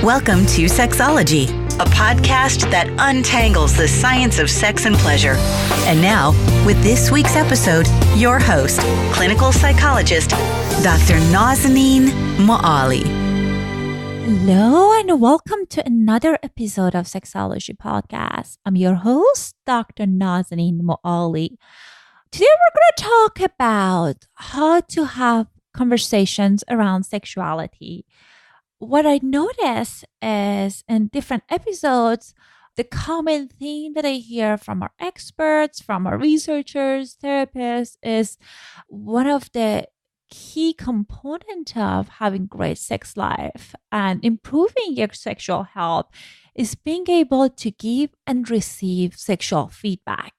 Welcome to Sexology, a podcast that untangles the science of sex and pleasure. And now, with this week's episode, your host, clinical psychologist, Dr. Nazanin Moali. Hello and welcome to another episode of Sexology Podcast. I'm your host, Dr. Nazanin Moali. Today we're going to talk about how to have conversations around sexuality. What I notice is in different episodes, the common theme that I hear from our experts, from our researchers, therapists, is one of the key component of having great sex life and improving your sexual health is being able to give and receive sexual feedback.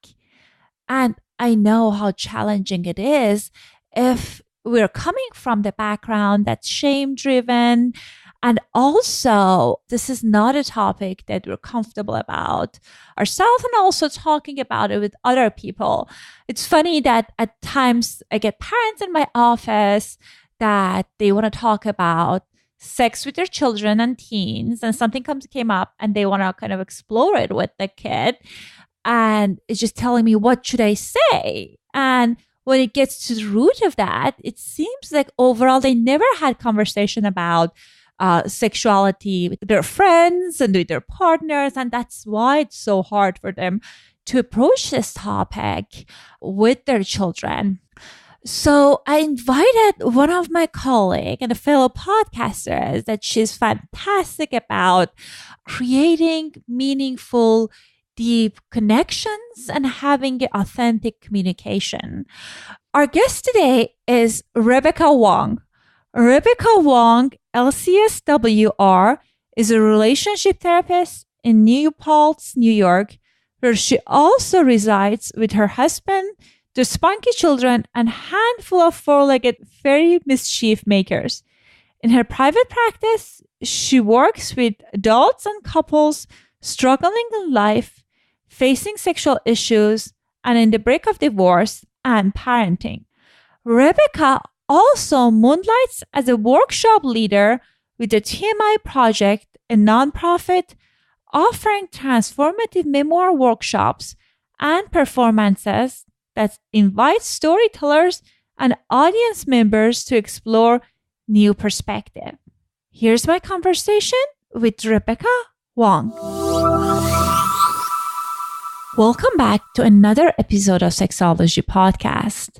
And I know how challenging it is if we're coming from the background that's shame-driven. And also, this is not a topic that we're comfortable about ourselves and also talking about it with other people. It's funny that at times I get parents in my office that they want to talk about sex with their children and teens, and something came up and they want to kind of explore it with the kid. And it's just telling me, what should I say? And when it gets to the root of that, it seems like overall they never had conversation about sexuality with their friends and with their partners. And that's why it's so hard for them to approach this topic with their children. So I invited one of my colleagues and a fellow podcasters that she's fantastic about creating meaningful, deep connections and having authentic communication. Our guest today is Rebecca Wong. Rebecca Wong, LCSW-R, is a relationship therapist in New Paltz, New York, where she also resides with her husband, their spunky children, and a handful of four-legged fairy mischief makers. In her private practice, she works with adults and couples struggling in life, facing sexual issues, and in the brink of divorce and parenting. Rebecca also moonlights as a workshop leader with the TMI Project, a nonprofit offering transformative memoir workshops and performances that invite storytellers and audience members to explore new perspectives. Here's my conversation with Rebecca Wong. Welcome back to another episode of Sexology Podcast.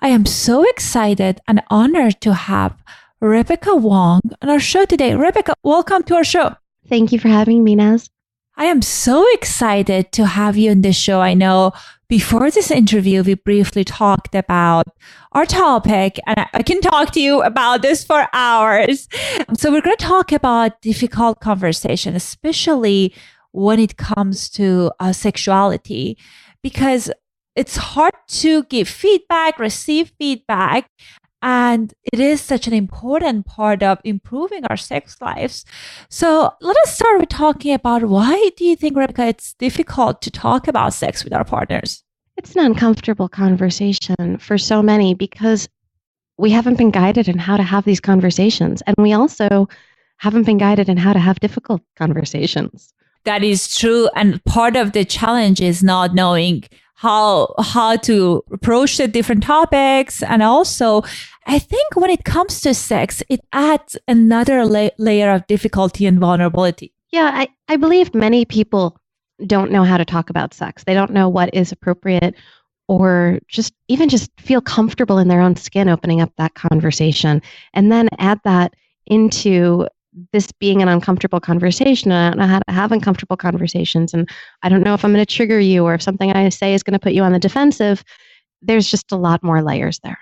I am so excited and honored to have Rebecca Wong on our show today. Rebecca, welcome to our show. Thank you for having me, Naz. I am so excited to have you on this show. I know before this interview, we briefly talked about our topic, and I can talk to you about this for hours. So we're going to talk about difficult conversation, especially when it comes to sexuality, because it's hard to give feedback, receive feedback, and it is such an important part of improving our sex lives. So let us start with talking about, why do you think, Rebecca, it's difficult to talk about sex with our partners? It's an uncomfortable conversation for so many because we haven't been guided in how to have these conversations. And we also haven't been guided in how to have difficult conversations. That is true. And part of the challenge is not knowing how to approach the different topics. And also, I think when it comes to sex, it adds another layer of difficulty and vulnerability. Yeah, I believe many people don't know how to talk about sex. They don't know what is appropriate, or just feel comfortable in their own skin opening up that conversation. And then add that into this being an uncomfortable conversation. I don't know how to have uncomfortable conversations, and I don't know if I'm going to trigger you or if something I say is going to put you on the defensive. There's just a lot more layers there.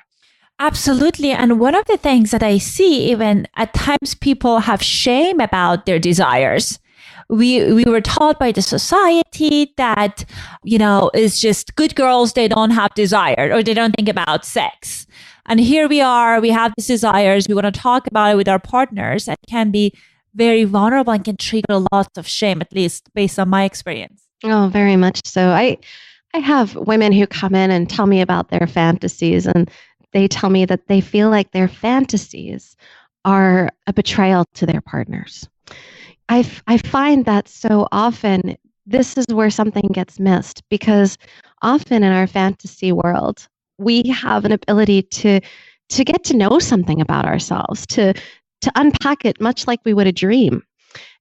Absolutely. And one of the things that I see, even at times, people have shame about their desires. We were taught by the society that, it's just good girls, they don't have desire or they don't think about sex. And here we are, we have these desires, we want to talk about it with our partners. It can be very vulnerable and can trigger lots of shame, at least based on my experience. Oh, very much so. I have women who come in and tell me about their fantasies, and they tell me that they feel like their fantasies are a betrayal to their partners. I find that so often this is where something gets missed, because often in our fantasy world, we have an ability to get to know something about ourselves, to unpack it much like we would a dream.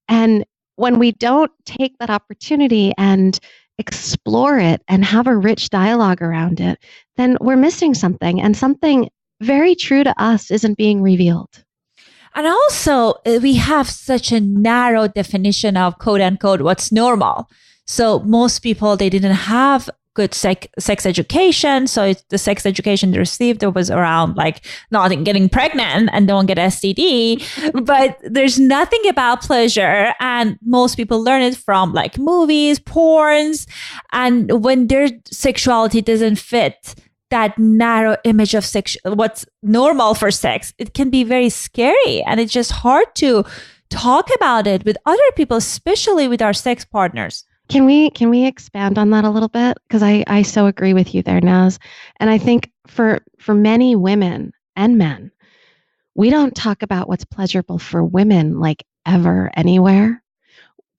And when we don't take that opportunity and explore it and have a rich dialogue around it, then we're missing something, and something very true to us isn't being revealed. And also, we have such a narrow definition of quote unquote what's normal. So most people, they didn't have good sex education. So the sex education they received, there was around like not getting pregnant and don't get STD. But there's nothing about pleasure. And most people learn it from like movies, porns. And when their sexuality doesn't fit that narrow image of sex, what's normal for sex, it can be very scary. And it's just hard to talk about it with other people, especially with our sex partners. Can we expand on that a little bit? Because I so agree with you there, Naz. And I think for many women and men, we don't talk about what's pleasurable for women like ever anywhere,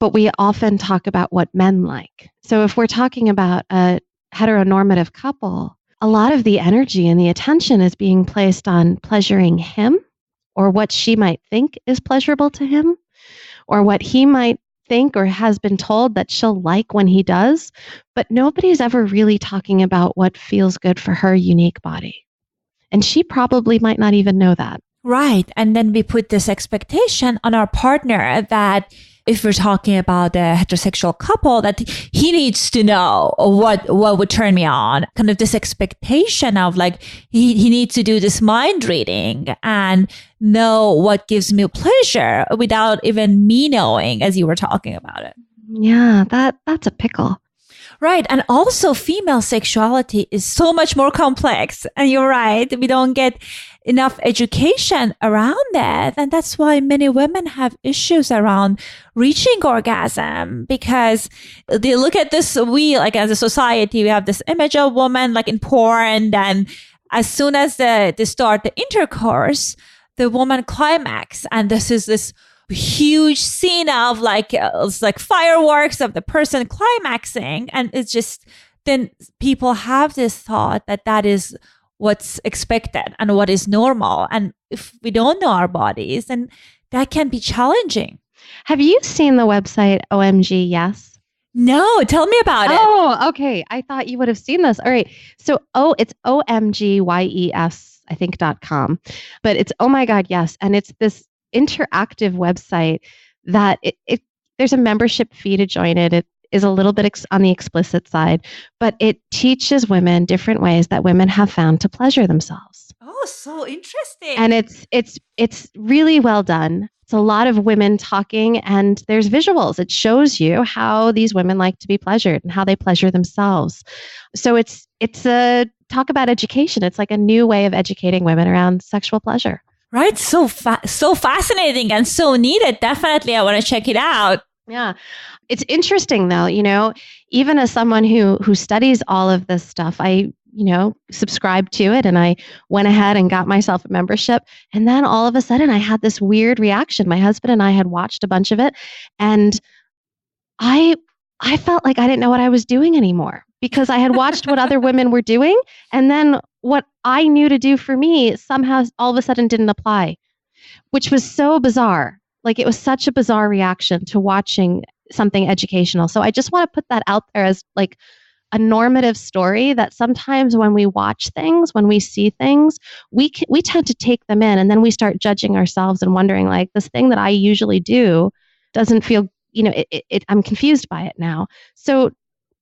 but we often talk about what men like. So if we're talking about a heteronormative couple, a lot of the energy and the attention is being placed on pleasuring him, or what she might think is pleasurable to him, or what he might think or has been told that she'll like when he does. But nobody's ever really talking about what feels good for her unique body. And she probably might not even know that. Right. And then we put this expectation on our partner that if we're talking about a heterosexual couple, that he needs to know what would turn me on. Kind of this expectation of like, he needs to do this mind reading and know what gives me pleasure without even me knowing, as you were talking about it. Yeah, that's a pickle. Right. And also female sexuality is so much more complex. And you're right. We don't get enough education around that. And that's why many women have issues around reaching orgasm, because they look at this, we like as a society, we have this image of woman like in porn. And as soon as they start the intercourse, the woman climax. And this is this huge scene of like, it's like fireworks of the person climaxing. And it's just, then people have this thought that that is what's expected and what is normal. And if we don't know our bodies, then that can be challenging. Have you seen the website OMG Yes? No, tell me about it. Oh, okay. I thought you would have seen this. All right. So, it's OMGYES, I think, .com. But it's Oh My God, Yes. And it's this interactive website that there's a membership fee to join it. It is a little bit on the explicit side, but it teaches women different ways that women have found to pleasure themselves. Oh, so interesting. And it's really well done. It's a lot of women talking, and there's visuals. It shows you how these women like to be pleasured and how they pleasure themselves. So it's a talk about education. It's like a new way of educating women around sexual pleasure. Right. So fascinating and so needed. Definitely. I want to check it out. Yeah. It's interesting though, even as someone who studies all of this stuff, I, subscribed to it, and I went ahead and got myself a membership. And then all of a sudden I had this weird reaction. My husband and I had watched a bunch of it, and I felt like I didn't know what I was doing anymore, because I had watched what other women were doing. And then what I knew to do for me somehow all of a sudden didn't apply, which was so bizarre. Like, it was such a bizarre reaction to watching something educational. So I just want to put that out there as like a normative story, that sometimes when we watch things, when we see things, we tend to take them in, and then we start judging ourselves and wondering, like, this thing that I usually do doesn't feel, I'm confused by it now. So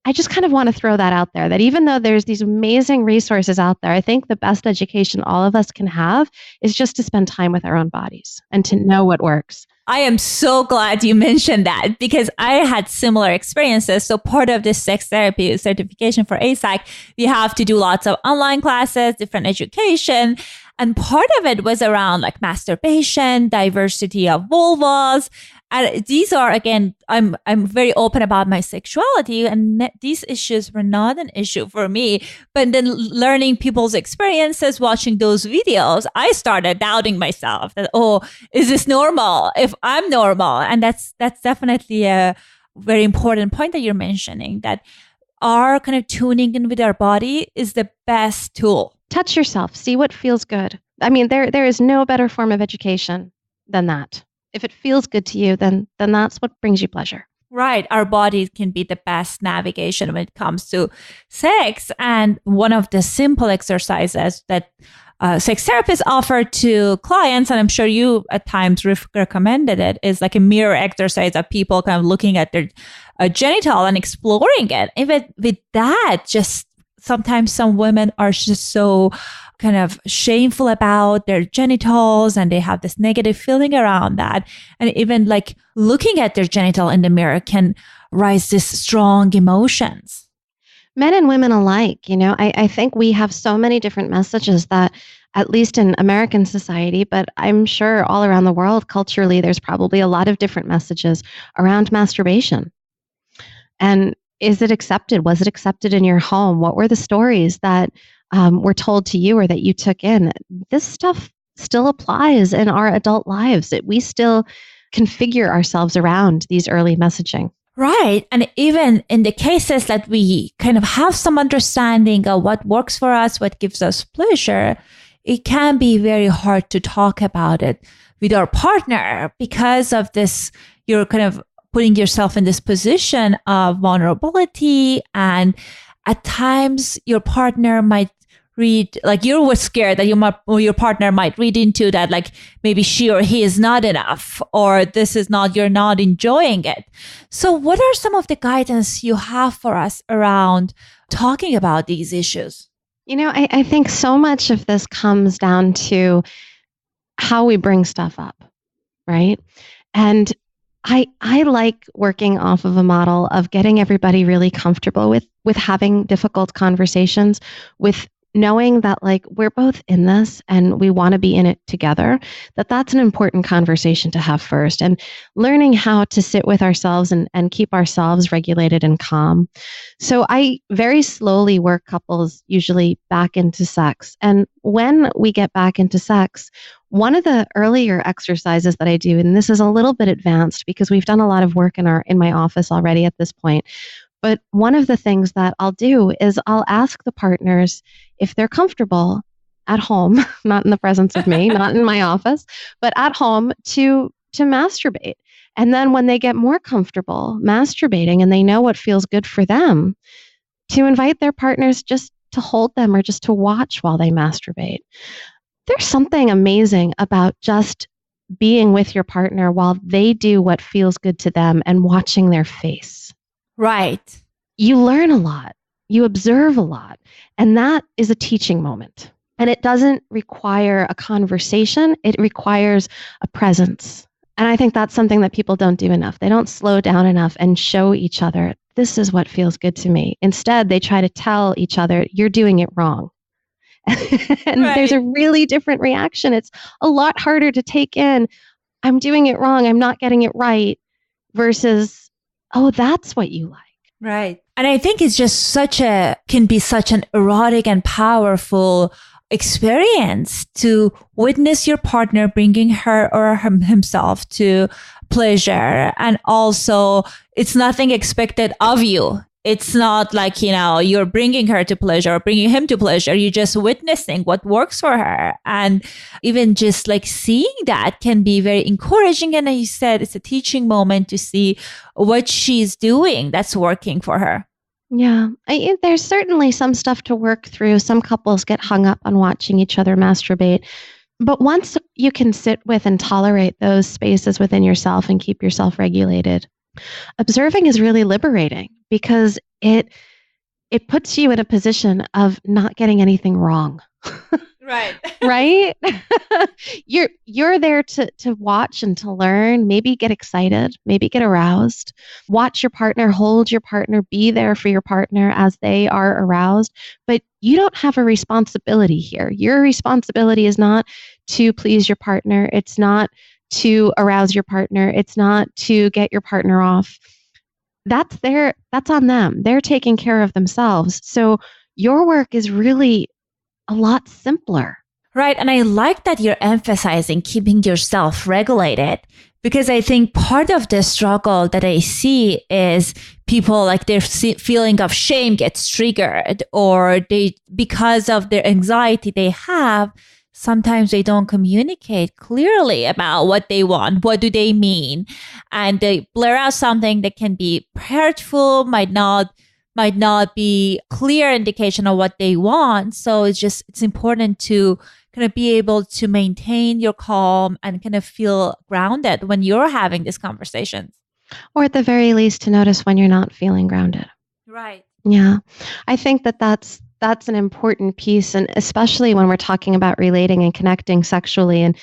I just kind of want to throw that out there, that even though there's these amazing resources out there, I think the best education all of us can have is just to spend time with our own bodies and to know what works. I am so glad you mentioned that, because I had similar experiences. So part of this sex therapy certification for ASAC, we have to do lots of online classes, different education. And part of it was around like masturbation, diversity of vulvas. And these are, again, I'm very open about my sexuality, and these issues were not an issue for me. But then learning people's experiences, watching those videos, I started doubting myself that, oh, is this normal? If I'm normal? And that's definitely a very important point that you're mentioning, that our kind of tuning in with our body is the best tool. Touch yourself. See what feels good. I mean, there is no better form of education than that. If it feels good to you, then that's what brings you pleasure. Right. Our body can be the best navigation when it comes to sex. And one of the simple exercises that sex therapists offer to clients, and I'm sure you at times recommended it, is like a mirror exercise of people kind of looking at their genital and exploring it. Even with that, just sometimes some women are just so kind of shameful about their genitals, and they have this negative feeling around that. And even like looking at their genital in the mirror can raise this strong emotions. Men and women alike, I think we have so many different messages that, at least in American society, but I'm sure all around the world, culturally, there's probably a lot of different messages around masturbation. And is it accepted? Was it accepted in your home? What were the stories that were told to you or that you took in? This stuff still applies in our adult lives. We still configure ourselves around these early messaging. Right. And even in the cases that we kind of have some understanding of what works for us, what gives us pleasure, it can be very hard to talk about it with our partner because of this. You're kind of putting yourself in this position of vulnerability. And at times your partner might read, like you were scared that your partner might read into that, like maybe she or he is not enough, or this is not, you're not enjoying it. So what are some of the guidance you have for us around talking about these issues? I think so much of this comes down to how we bring stuff up, right? And I like working off of a model of getting everybody really comfortable with having difficult conversations, with knowing that like we're both in this and we want to be in it together, that's an important conversation to have first, and learning how to sit with ourselves and keep ourselves regulated and calm. So I very slowly work couples usually back into sex. And when we get back into sex, one of the earlier exercises that I do, and this is a little bit advanced because we've done a lot of work in my office already at this point, but one of the things that I'll do is I'll ask the partners if they're comfortable at home, not in the presence of me, not in my office, but at home to masturbate. And then when they get more comfortable masturbating and they know what feels good for them, to invite their partners just to hold them or just to watch while they masturbate. There's something amazing about just being with your partner while they do what feels good to them and watching their face. Right. You learn a lot. You observe a lot. And that is a teaching moment. And it doesn't require a conversation. It requires a presence. And I think that's something that people don't do enough. They don't slow down enough and show each other, this is what feels good to me. Instead, they try to tell each other, you're doing it wrong. And right. There's a really different reaction. It's a lot harder to take in, I'm doing it wrong, I'm not getting it right, versus, oh, that's what you like. Right. And I think it's just can be such an erotic and powerful experience to witness your partner bringing her or himself to pleasure. And also, it's nothing expected of you. It's not like, you're bringing her to pleasure or bringing him to pleasure. You're just witnessing what works for her. And even just like seeing that can be very encouraging. And as you said, it's a teaching moment to see what she's doing that's working for her. Yeah, there's certainly some stuff to work through. Some couples get hung up on watching each other masturbate. But once you can sit with and tolerate those spaces within yourself and keep yourself regulated, observing is really liberating because it puts you in a position of not getting anything wrong. Right. Right? You're there to watch and to learn, maybe get excited, maybe get aroused, watch your partner, hold your partner, be there for your partner as they are aroused. But you don't have a responsibility here. Your responsibility is not to please your partner. It's not to arouse your partner. It's not to get your partner off. That's on them. They're taking care of themselves. So your work is really a lot simpler. Right. And I like that you're emphasizing keeping yourself regulated, because I think part of the struggle that I see is people, like, their feeling of shame gets triggered, or because of their anxiety they have, sometimes they don't communicate clearly about what they want. What do they mean? And they blur out something that can be hurtful, might not be clear indication of what they want. So it's important to kind of be able to maintain your calm and kind of feel grounded when you're having these conversations. Or at the very least, to notice when you're not feeling grounded. Right. Yeah. I think that's an important piece. And especially when we're talking about relating and connecting sexually and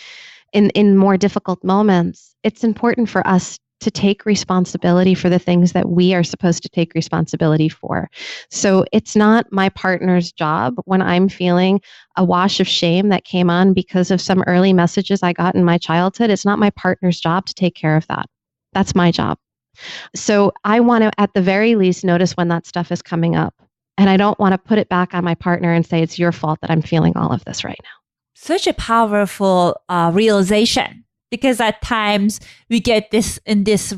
in more difficult moments, it's important for us to take responsibility for the things that we are supposed to take responsibility for. So it's not my partner's job when I'm feeling a wash of shame that came on because of some early messages I got in my childhood. It's not my partner's job to take care of that. That's my job. So I want to, at the very least, notice when that stuff is coming up. And I don't want to put it back on my partner and say, it's your fault that I'm feeling all of this right now. Such a powerful realization. Because at times we get this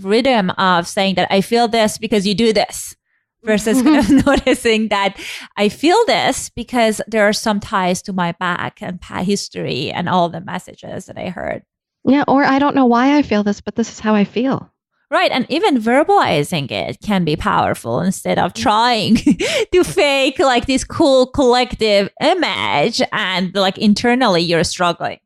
rhythm of saying that I feel this because you do this, versus kind of noticing that I feel this because there are some ties to my back and history and all the messages that I heard. Yeah, or I don't know why I feel this, but this is how I feel. Right. And even verbalizing it can be powerful instead of trying to fake like this cool collective image and like internally you're struggling.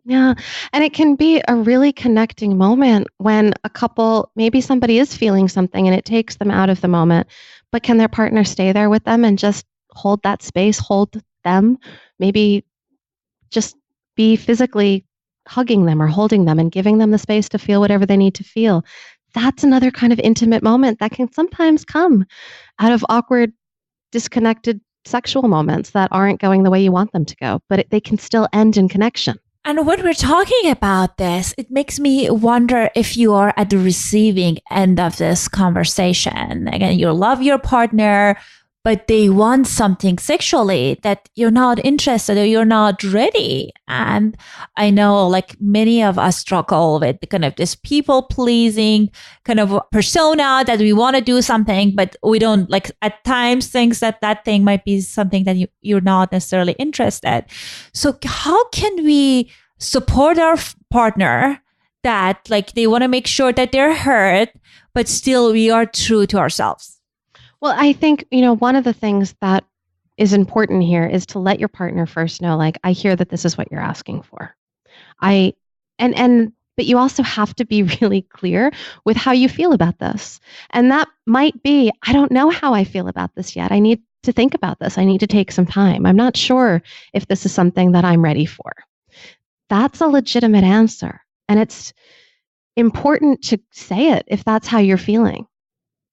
Yeah. And it can be a really connecting moment when a couple, maybe somebody is feeling something and it takes them out of the moment, but can their partner stay there with them and just hold that space, hold them, maybe just be physically hugging them or holding them and giving them the space to feel whatever they need to feel. That's another kind of intimate moment that can sometimes come out of awkward, disconnected sexual moments that aren't going the way you want them to go, but they can still end in connection. And when we're talking about this, it makes me wonder if you are at the receiving end of this conversation. Again, you love your partner, but they want something sexually that you're not interested or you're not ready. And I know like many of us struggle with kind of this people pleasing kind of persona that we want to do something, but we don't, like, at times thinks that thing might be something that you're not necessarily interested. So how can we support our partner that like they want to make sure that they're heard, but still we are true to ourselves? Well, I think, one of the things that is important here is to let your partner first know, like, I hear that this is what you're asking for. But you also have to be really clear with how you feel about this. And that might be, I don't know how I feel about this yet. I need to think about this. I need to take some time. I'm not sure if this is something that I'm ready for. That's a legitimate answer. And it's important to say it if that's how you're feeling.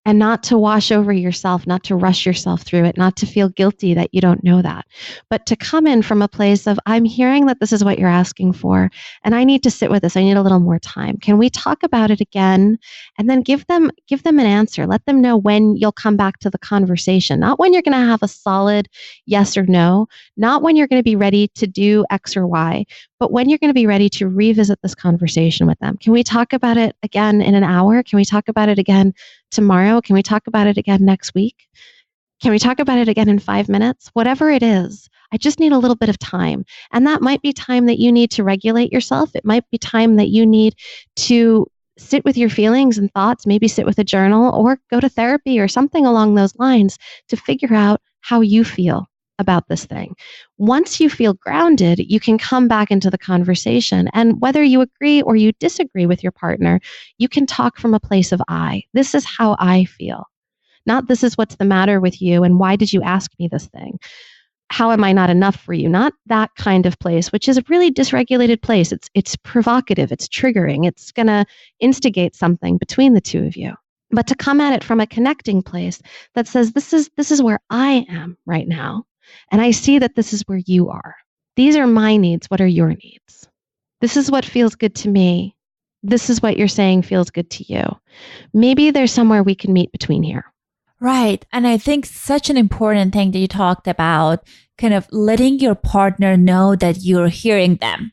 And not to wash over yourself, not to rush yourself through it, not to feel guilty that you don't know that, but to come in from a place of, I'm hearing that this is what you're asking for, and I need to sit with this. I need a little more time. Can we talk about it again? And then give them an answer. Let them know when you'll come back to the conversation, not when you're going to have a solid yes or no, not when you're going to be ready to do X or Y, but when you're going to be ready to revisit this conversation with them. Can we talk about it again in an hour? Can we talk about it again tomorrow? Can we talk about it again next week? Can we talk about it again in 5 minutes? Whatever it is, I just need a little bit of time. And that might be time that you need to regulate yourself. It might be time that you need to sit with your feelings and thoughts, maybe sit with a journal or go to therapy or something along those lines to figure out how you feel about this thing. Once you feel grounded, you can come back into the conversation. And whether you agree or you disagree with your partner, you can talk from a place of I. This is how I feel. Not this is what's the matter with you and why did you ask me this thing? How am I not enough for you? Not that kind of place, which is a really dysregulated place. It's provocative, it's triggering, it's going to instigate something between the two of you. But to come at it from a connecting place that says, this is where I am right now. And I see that this is where you are. These are my needs. What are your needs? This is what feels good to me. this is what you're saying feels good to you. Maybe there's somewhere we can meet between here. Right. And I think such an important thing that you talked about, kind of letting your partner know that you're hearing them.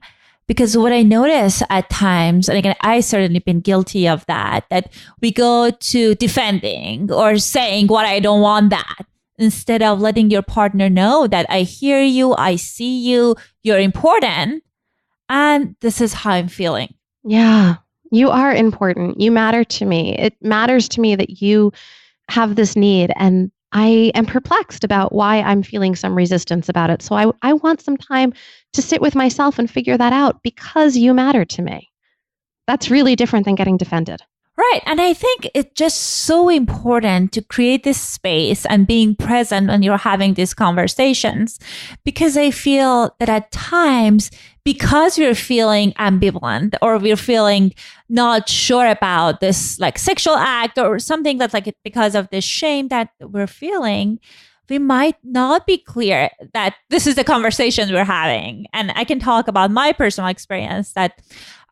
Because what I notice at times, and again, I certainly been guilty of that we go to defending or saying what I don't want that, instead of letting your partner know that I hear you, I see you, you're important, and this is how I'm feeling. Yeah, you are important. You matter to me. It matters to me that you have this need, and I am perplexed about why I'm feeling some resistance about it. So I want some time to sit with myself and figure that out because you matter to me. That's really different than getting defended. Right. And I think it's just so important to create this space and being present when you're having these conversations, because I feel that at times, because we're feeling ambivalent or we're feeling not sure about this like sexual act or something that's like because of this shame that we're feeling, we might not be clear that this is the conversation we're having. And I can talk about my personal experience that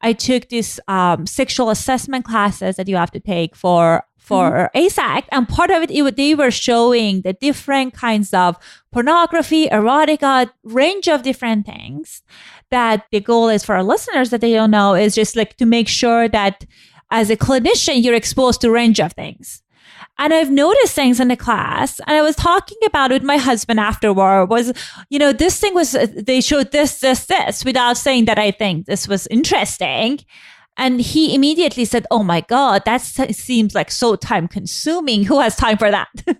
I took these sexual assessment classes that you have to take for ASAC. And part of it, they were showing the different kinds of pornography, erotica, range of different things. That the goal is for our listeners that they don't know is just like to make sure that as a clinician, you're exposed to a range of things. And I've noticed things in the class, and I was talking about it with my husband afterward, was, this thing was, they showed this, without saying that I think this was interesting. And he immediately said, oh my God, that seems like so time consuming. Who has time for that? And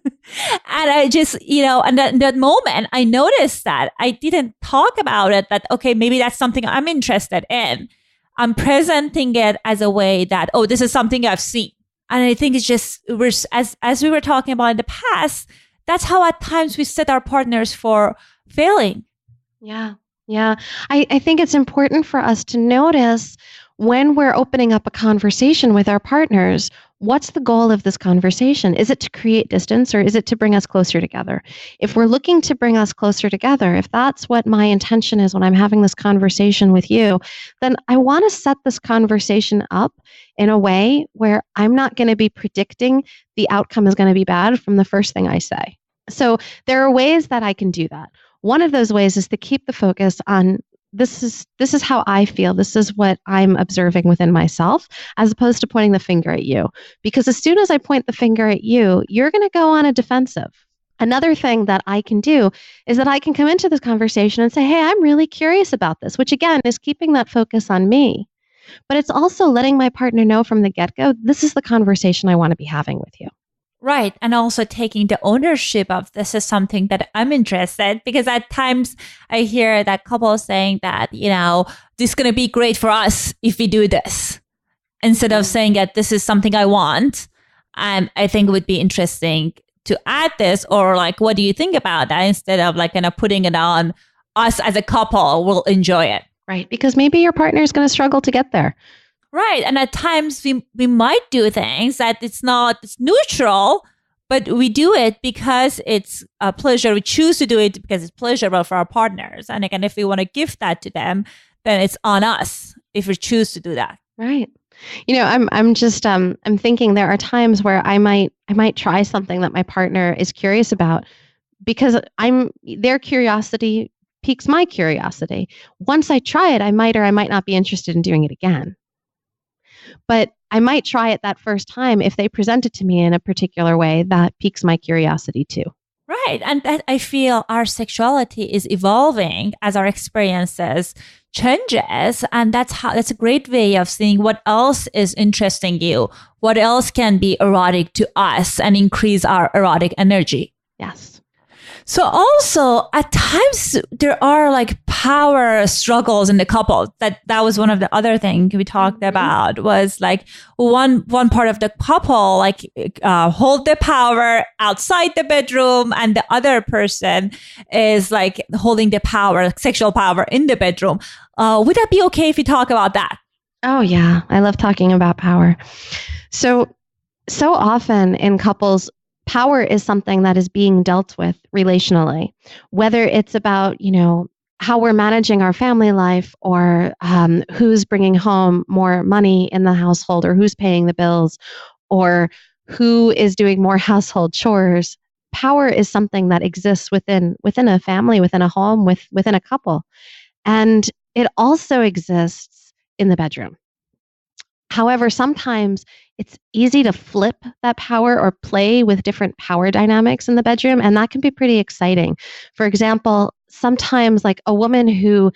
I just, and in that moment, I noticed that I didn't talk about it, that, okay, maybe that's something I'm interested in. I'm presenting it as a way that, oh, this is something I've seen. And I think it's just, as we were talking about in the past, that's how at times we set our partners for failing. Yeah. I think it's important for us to notice when we're opening up a conversation with our partners, what's the goal of this conversation? Is it to create distance or is it to bring us closer together? If we're looking to bring us closer together, if that's what my intention is when I'm having this conversation with you, then I want to set this conversation up in a way where I'm not going to be predicting the outcome is going to be bad from the first thing I say. So there are ways that I can do that. One of those ways is to keep the focus on this is how I feel. This is what I'm observing within myself, as opposed to pointing the finger at you. Because as soon as I point the finger at you, you're going to go on a defensive. Another thing that I can do is that I can come into this conversation and say, hey, I'm really curious about this, which again is keeping that focus on me. But it's also letting my partner know from the get-go, this is the conversation I want to be having with you. Right. And also taking the ownership of this is something that I'm interested, because at times I hear that couples saying that, this is going to be great for us if we do this, instead of saying that this is something I want. And I think it would be interesting to add this, or like, what do you think about that? Instead of like kind of putting it on us as a couple, we'll enjoy it. Right. Because maybe your partner is going to struggle to get there. Right. And at times we might do things that it's neutral, but we do it because it's a pleasure. We choose to do it because it's pleasurable for our partners. And again, if we want to give that to them, then it's on us if we choose to do that. Right. I'm thinking there are times where I might try something that my partner is curious about because their curiosity piques my curiosity. Once I try it, I might or I might not be interested in doing it again. But I might try it that first time if they present it to me in a particular way that piques my curiosity too. Right. And that I feel our sexuality is evolving as our experiences changes. And that's a great way of seeing what else is interesting you, what else can be erotic to us and increase our erotic energy. Yes. So also at times there are like power struggles in the couple. That was one of the other things we talked about, was like one part of the couple like hold the power outside the bedroom, and the other person is like holding the power, sexual power, in the bedroom. Would that be okay if we talk about that? Oh yeah, I love talking about power. So often in couples, power is something that is being dealt with relationally, whether it's about, how we're managing our family life, or who's bringing home more money in the household, or who's paying the bills, or who is doing more household chores. Power is something that exists within a family, within a home, within a couple. And it also exists in the bedroom. However, sometimes it's easy to flip that power or play with different power dynamics in the bedroom, and that can be pretty exciting. For example, sometimes like a woman who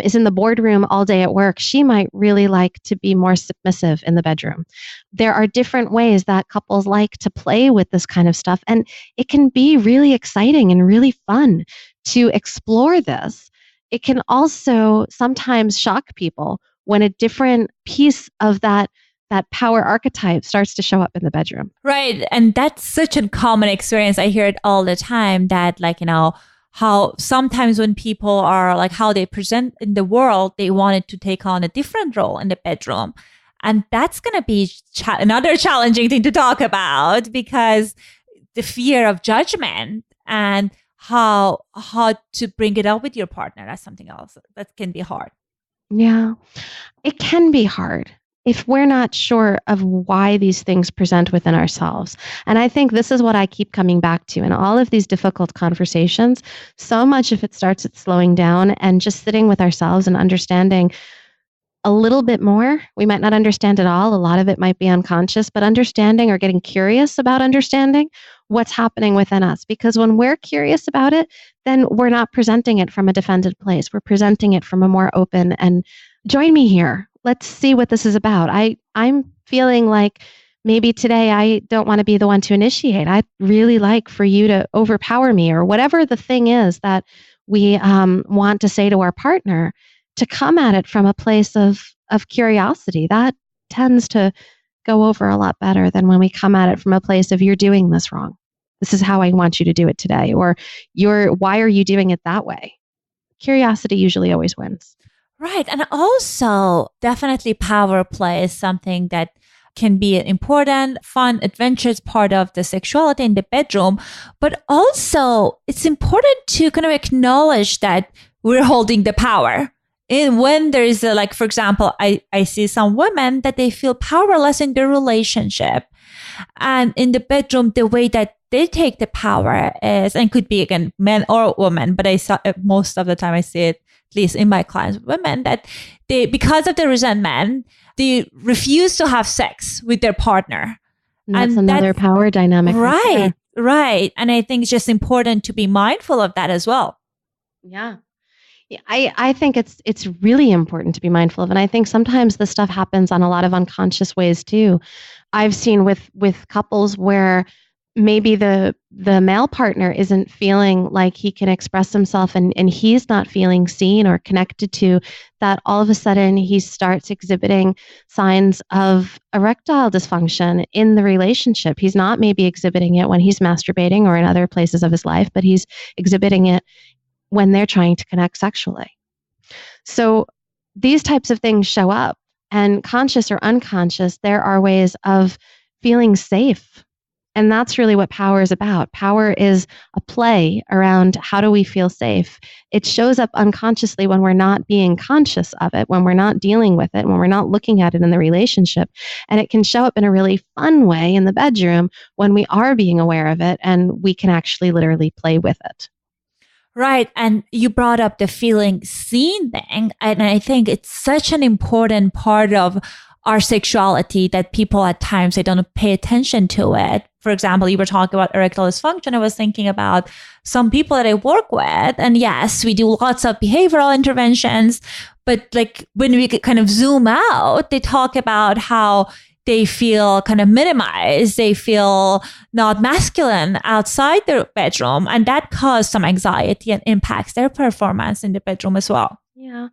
is in the boardroom all day at work, she might really like to be more submissive in the bedroom. There are different ways that couples like to play with this kind of stuff, and it can be really exciting and really fun to explore this. It can also sometimes shock people when a different piece of that power archetype starts to show up in the bedroom. Right. And that's such a common experience. I hear it all the time that how sometimes when people are like how they present in the world, they wanted to take on a different role in the bedroom. And that's going to be another challenging thing to talk about, because the fear of judgment and how to bring it up with your partner, that's something else that can be hard. Yeah, it can be hard if we're not sure of why these things present within ourselves. And I think this is what I keep coming back to in all of these difficult conversations. So much of it starts at slowing down and just sitting with ourselves and understanding a little bit more. We might not understand it all. A lot of it might be unconscious, but understanding or getting curious about understanding what's happening within us. Because when we're curious about it, then we're not presenting it from a defended place. We're presenting it from a more open and join me here. Let's see what this is about. I'm feeling like maybe today I don't want to be the one to initiate. I'd really like for you to overpower me, or whatever the thing is that we want to say to our partner, to come at it from a place of curiosity. That tends to go over a lot better than when we come at it from a place of, you're doing this wrong. This is how I want you to do it today. Or why are you doing it that way? Curiosity usually always wins. Right. And also definitely power play is something that can be an important, fun, adventurous part of the sexuality in the bedroom. But also it's important to kind of acknowledge that we're holding the power. And when there is for example, I see some women that they feel powerless in their relationship. And in the bedroom, the way that they take the power is, and could be again, men or women, but I saw most of the time I see it, at least in my clients, women, that they, because of the resentment, they refuse to have sex with their partner. And that's another power dynamic. Right, right. And I think it's just important to be mindful of that as well. Yeah. I think it's really important to be mindful of. And I think sometimes this stuff happens on a lot of unconscious ways too. I've seen with couples where maybe the male partner isn't feeling like he can express himself, and he's not feeling seen or connected to, that all of a sudden he starts exhibiting signs of erectile dysfunction in the relationship. He's not maybe exhibiting it when he's masturbating or in other places of his life, but he's exhibiting it when they're trying to connect sexually. So these types of things show up, and conscious or unconscious, there are ways of feeling safe. And that's really what power is about. Power is a play around how do we feel safe. It shows up unconsciously when we're not being conscious of it, when we're not dealing with it, when we're not looking at it in the relationship. And it can show up in a really fun way in the bedroom when we are being aware of it and we can actually literally play with it. Right. And you brought up the feeling seen thing. And I think it's such an important part of our sexuality that people at times, they don't pay attention to it. For example, you were talking about erectile dysfunction. I was thinking about some people that I work with. And yes, we do lots of behavioral interventions. But when we kind of zoom out, they talk about how they feel kind of minimized. They feel not masculine outside their bedroom. And that caused some anxiety and impacts their performance in the bedroom as well. Yeah.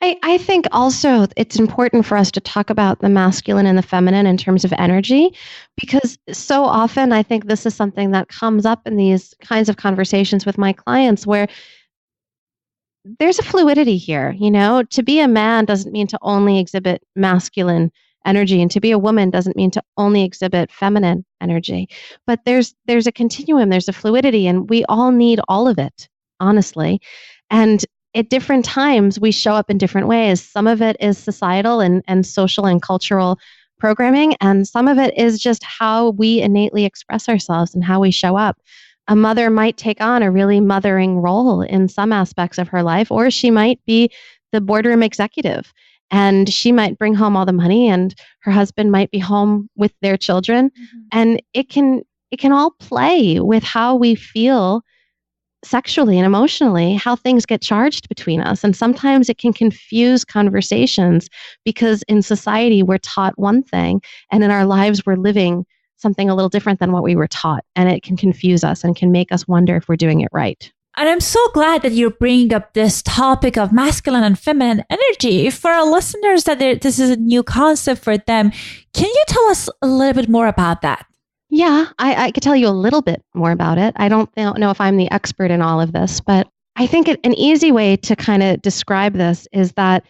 I think also it's important for us to talk about the masculine and the feminine in terms of energy, because so often I think this is something that comes up in these kinds of conversations with my clients where there's a fluidity here. To be a man doesn't mean to only exhibit masculine energy, and to be a woman doesn't mean to only exhibit feminine energy. But there's a continuum, there's a fluidity, and we all need all of it, honestly. And at different times, we show up in different ways. Some of it is societal and social and cultural programming, and some of it is just how we innately express ourselves and how we show up. A mother might take on a really mothering role in some aspects of her life, or she might be the boardroom executive, and she might bring home all the money, and her husband might be home with their children. And it can all play with how we feel sexually and emotionally, how things get charged between us. And sometimes it can confuse conversations because in society we're taught one thing, and in our lives we're living something a little different than what we were taught. And it can confuse us and can make us wonder if we're doing it right. And I'm so glad that you're bringing up this topic of masculine and feminine energy. For our listeners, that this is a new concept for them. Can you tell us a little bit more about that? Yeah, I could tell you a little bit more about it. I don't know if I'm the expert in all of this, but I think an easy way to kind of describe this is that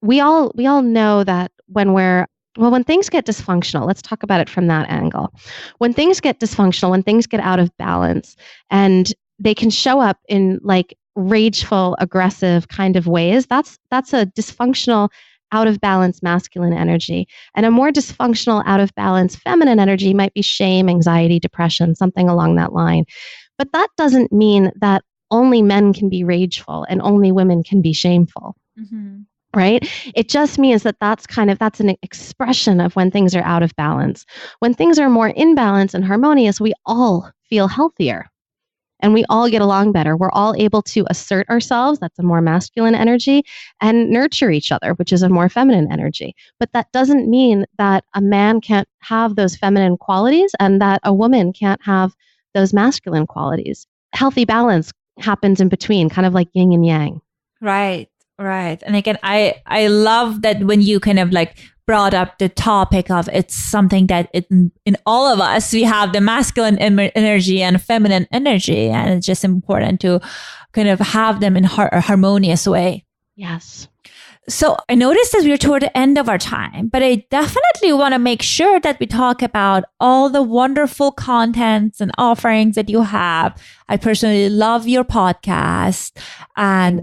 we all know that when things get dysfunctional, let's talk about it from that angle. When things get dysfunctional, when things get out of balance, and they can show up in like rageful, aggressive kind of ways, that's a dysfunctional, out of balance masculine energy. And a more dysfunctional, out of balance feminine energy might be shame, anxiety, depression, something along that line. But that doesn't mean that only men can be rageful and only women can be shameful. Right? It just means that's an expression of when things are out of balance. When things are more in balance and harmonious, we all feel healthier. And we all get along better. We're all able to assert ourselves, that's a more masculine energy, and nurture each other, which is a more feminine energy. But that doesn't mean that a man can't have those feminine qualities and that a woman can't have those masculine qualities. Healthy balance happens in between, kind of like yin and yang. Right. And again, I love that when you kind of like brought up the topic of it's something that in all of us, we have the masculine energy and feminine energy, and it's just important to kind of have them in a harmonious way. Yes. So I noticed that we're toward the end of our time, but I definitely want to make sure that we talk about all the wonderful contents and offerings that you have. I personally love your podcast, and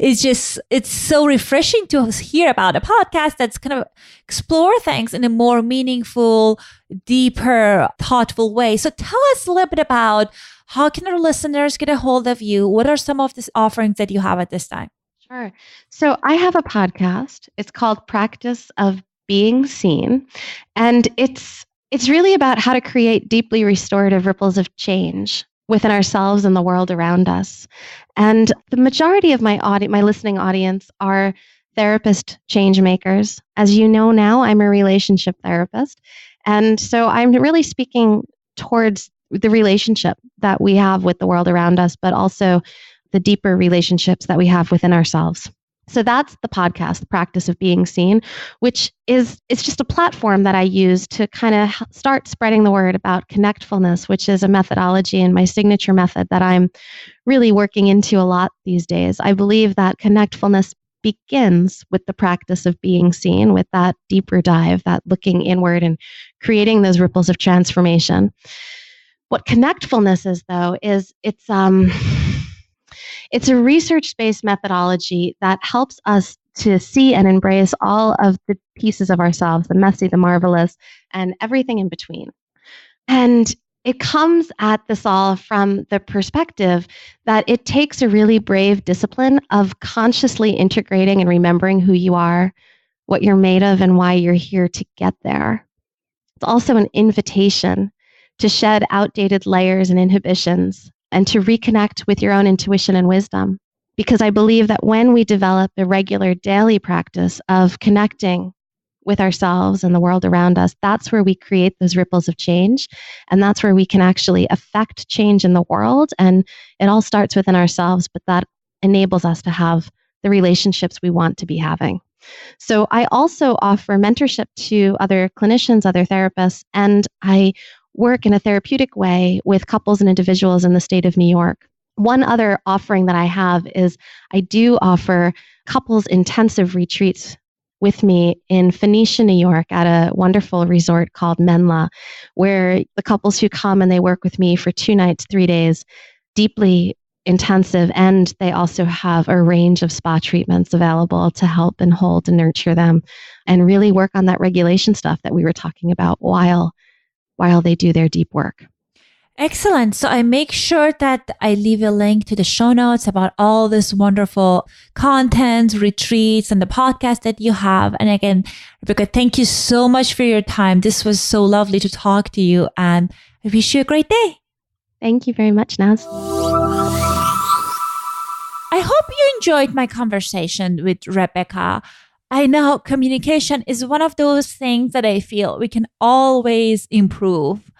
it's so refreshing to hear about a podcast that's kind of explore things in a more meaningful, deeper, thoughtful way. So tell us a little bit about how can our listeners get a hold of you? What are some of these offerings that you have at this time? Sure. So I have a podcast. It's called Practice of Being Seen. And it's really about how to create deeply restorative ripples of change within ourselves and the world around us. And the majority of my listening audience are therapist change makers. As you know now, I'm a relationship therapist. And so I'm really speaking towards the relationship that we have with the world around us, but also the deeper relationships that we have within ourselves. So that's the podcast, the Practice of Being Seen, which it's just a platform that I use to kind of start spreading the word about Connectfulness, which is a methodology and my signature method that I'm really working into a lot these days. I believe that Connectfulness begins with the practice of being seen, with that deeper dive, that looking inward and creating those ripples of transformation. What Connectfulness is, though, is it's a research-based methodology that helps us to see and embrace all of the pieces of ourselves, the messy, the marvelous, and everything in between. And it comes at this all from the perspective that it takes a really brave discipline of consciously integrating and remembering who you are, what you're made of, and why you're here to get there. It's also an invitation to shed outdated layers and inhibitions and to reconnect with your own intuition and wisdom. Because I believe that when we develop a regular daily practice of connecting with ourselves and the world around us, that's where we create those ripples of change. And that's where we can actually affect change in the world. And it all starts within ourselves, but that enables us to have the relationships we want to be having. So I also offer mentorship to other clinicians, other therapists, and I work in a therapeutic way with couples and individuals in the state of New York. One other offering that I have is I do offer couples intensive retreats with me in Phoenicia, New York at a wonderful resort called Menla, where the couples who come and they work with me for 2 nights, 3 days, deeply intensive, and they also have a range of spa treatments available to help and hold and nurture them and really work on that regulation stuff that we were talking about while they do their deep work. Excellent. So I make sure that I leave a link to the show notes about all this wonderful content, retreats, and the podcast that you have. And again, Rebecca, thank you so much for your time. This was so lovely to talk to you, and I wish you a great day. Thank you very much, Naz. I hope you enjoyed my conversation with Rebecca. I know communication is one of those things that I feel we can always improve.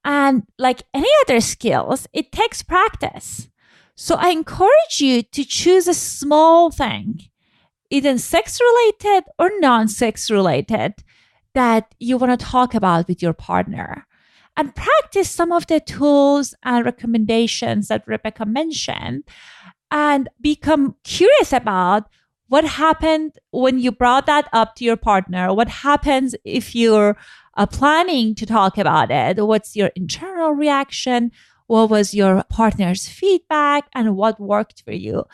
And like any other skills, it takes practice. So I encourage you to choose a small thing, either sex-related or non-sex related, that you want to talk about with your partner. And practice some of the tools and recommendations that Rebecca mentioned, and become curious about what happened when you brought that up to your partner. What happens if you're planning to talk about it? What's your internal reaction? What was your partner's feedback, and what worked for you?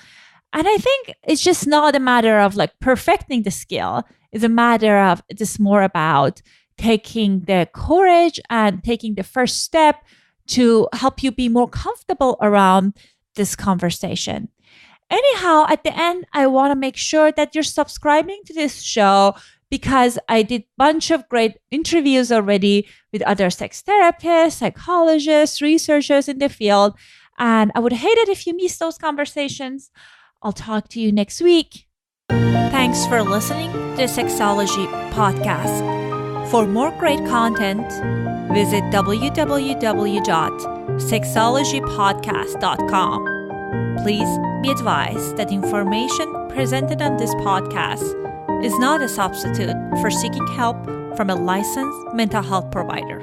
And I think it's just not a matter of like perfecting the skill. It's a matter of just more about taking the courage and taking the first step to help you be more comfortable around this conversation. Anyhow, at the end, I want to make sure that you're subscribing to this show, because I did a bunch of great interviews already with other sex therapists, psychologists, researchers in the field. And I would hate it if you miss those conversations. I'll talk to you next week. Thanks for listening to the Sexology Podcast. For more great content, visit www.sexologypodcast.com. Please be advised that information presented on this podcast is not a substitute for seeking help from a licensed mental health provider.